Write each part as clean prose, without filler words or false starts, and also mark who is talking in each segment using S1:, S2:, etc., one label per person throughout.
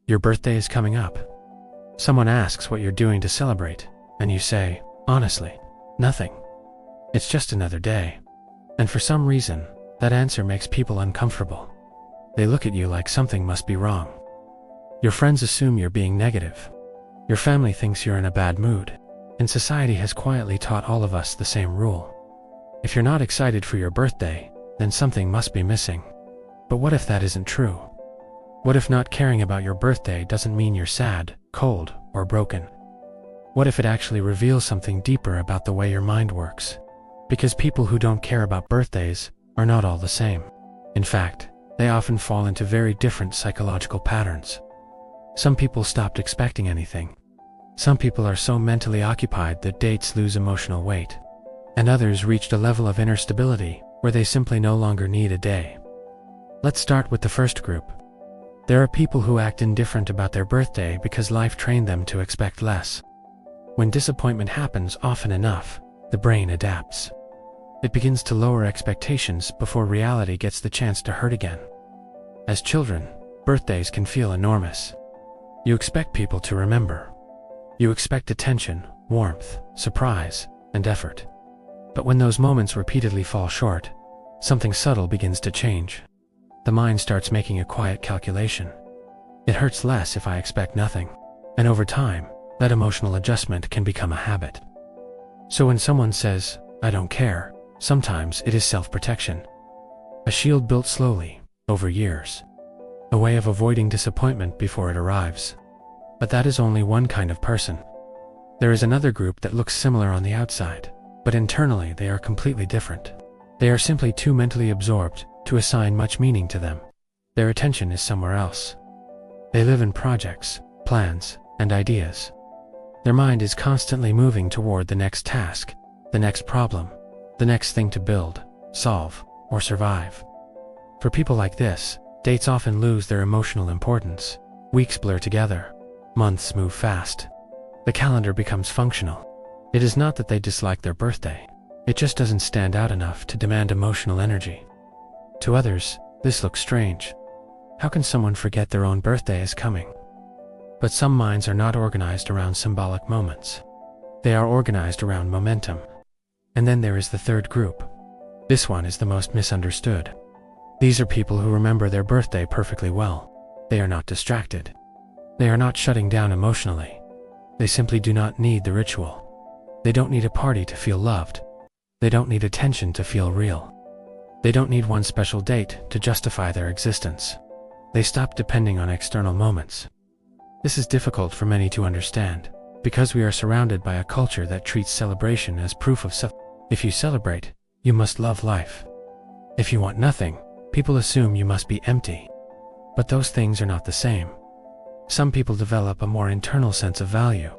S1: Your birthday is coming up. Someone asks what you're doing to celebrate, and you say, honestly, nothing. It's just another day. And for some reason, that answer makes people uncomfortable. They look at you like something must be wrong. Your friends assume you're being negative. Your family thinks you're in a bad mood, and society has quietly taught all of us the same rule. If you're not excited for your birthday, then something must be missing. But what if that isn't true? What if not caring about your birthday doesn't mean you're sad, cold, or broken? What if it actually reveals something deeper about the way your mind works? Because people who don't care about birthdays are not all the same. In fact, they often fall into very different psychological patterns. Some people stopped expecting anything. Some people are so mentally occupied that dates lose emotional weight. And others reached a level of inner stability where they simply no longer need a day. Let's start with the first group. There are people who act indifferent about their birthday because life trained them to expect less. When disappointment happens often enough, the brain adapts. It begins to lower expectations before reality gets the chance to hurt again. As children, birthdays can feel enormous. You expect people to remember. You expect attention, warmth, surprise, and effort. But when those moments repeatedly fall short, something subtle begins to change. The mind starts making a quiet calculation. It hurts less if I expect nothing. And over time, that emotional adjustment can become a habit. So when someone says, I don't care, sometimes it is self-protection. A shield built slowly, over years. A way of avoiding disappointment before it arrives. But that is only one kind of person. There is another group that looks similar on the outside, but internally they are completely different. They are simply too mentally absorbed to assign much meaning to them. Their attention is somewhere else. They live in projects, plans, and ideas. Their mind is constantly moving toward the next task, the next problem, the next thing to build, solve, or survive. For people like this, dates often lose their emotional importance. Weeks blur together. Months move fast. The calendar becomes functional. It is not that they dislike their birthday. It just doesn't stand out enough to demand emotional energy. To others, this looks strange. How can someone forget their own birthday is coming? But some minds are not organized around symbolic moments. They are organized around momentum. And then there is the third group. This one is the most misunderstood. These are people who remember their birthday perfectly well. They are not distracted. They are not shutting down emotionally. They simply do not need the ritual. They don't need a party to feel loved. They don't need attention to feel real. They don't need one special date to justify their existence. They stop depending on external moments. This is difficult for many to understand, because we are surrounded by a culture that treats celebration as proof of self. If you celebrate, you must love life. If you want nothing, people assume you must be empty. But those things are not the same. Some people develop a more internal sense of value.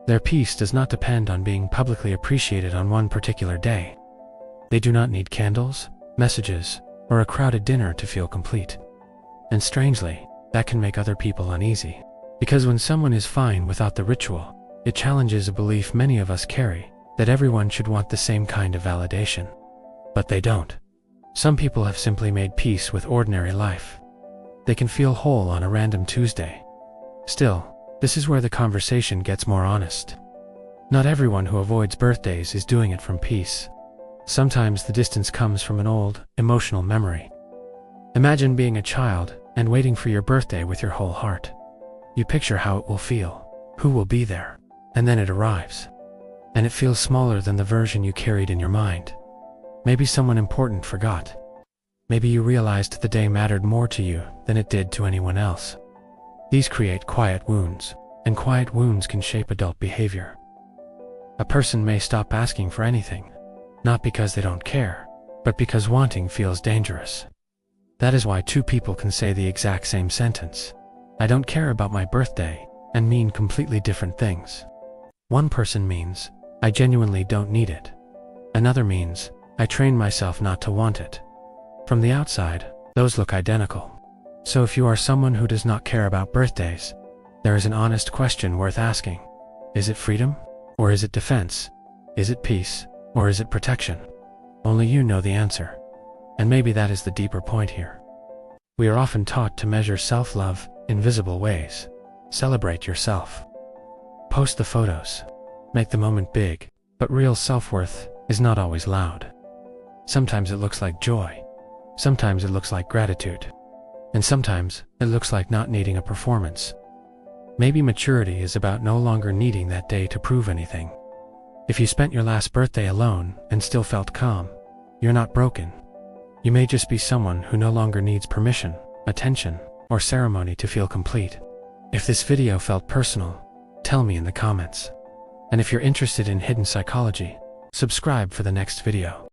S1: Their peace does not depend on being publicly appreciated on one particular day. They do not need candles, messages, or a crowded dinner to feel complete. And strangely, that can make other people uneasy. Because when someone is fine without the ritual, it challenges a belief many of us carry, that everyone should want the same kind of validation. But they don't. Some people have simply made peace with ordinary life. They can feel whole on a random Tuesday. Still, this is where the conversation gets more honest. Not everyone who avoids birthdays is doing it from peace. Sometimes the distance comes from an old, emotional memory. Imagine being a child and waiting for your birthday with your whole heart. You picture how it will feel, who will be there, and then it arrives. And it feels smaller than the version you carried in your mind. Maybe someone important forgot. Maybe you realized the day mattered more to you than it did to anyone else. These create quiet wounds, and quiet wounds can shape adult behavior. A person may stop asking for anything, not because they don't care, but because wanting feels dangerous. That is why two people can say the exact same sentence, I don't care about my birthday, and mean completely different things. One person means, I genuinely don't need it. Another means, I train myself not to want it. From the outside, those look identical. So if you are someone who does not care about birthdays, there is an honest question worth asking. Is it freedom? Or is it defense? Is it peace? Or is it protection? Only you know the answer. And maybe that is the deeper point here. We are often taught to measure self-love invisible ways. Celebrate yourself. Post the photos. Make the moment big, but real self-worth is not always loud. Sometimes it looks like joy. Sometimes it looks like gratitude. And sometimes it looks like not needing a performance. Maybe maturity is about no longer needing that day to prove anything. If you spent your last birthday alone and still felt calm, you're not broken. You may just be someone who no longer needs permission, attention, or ceremony to feel complete. If this video felt personal, tell me in the comments. And if you're interested in hidden psychology, subscribe for the next video.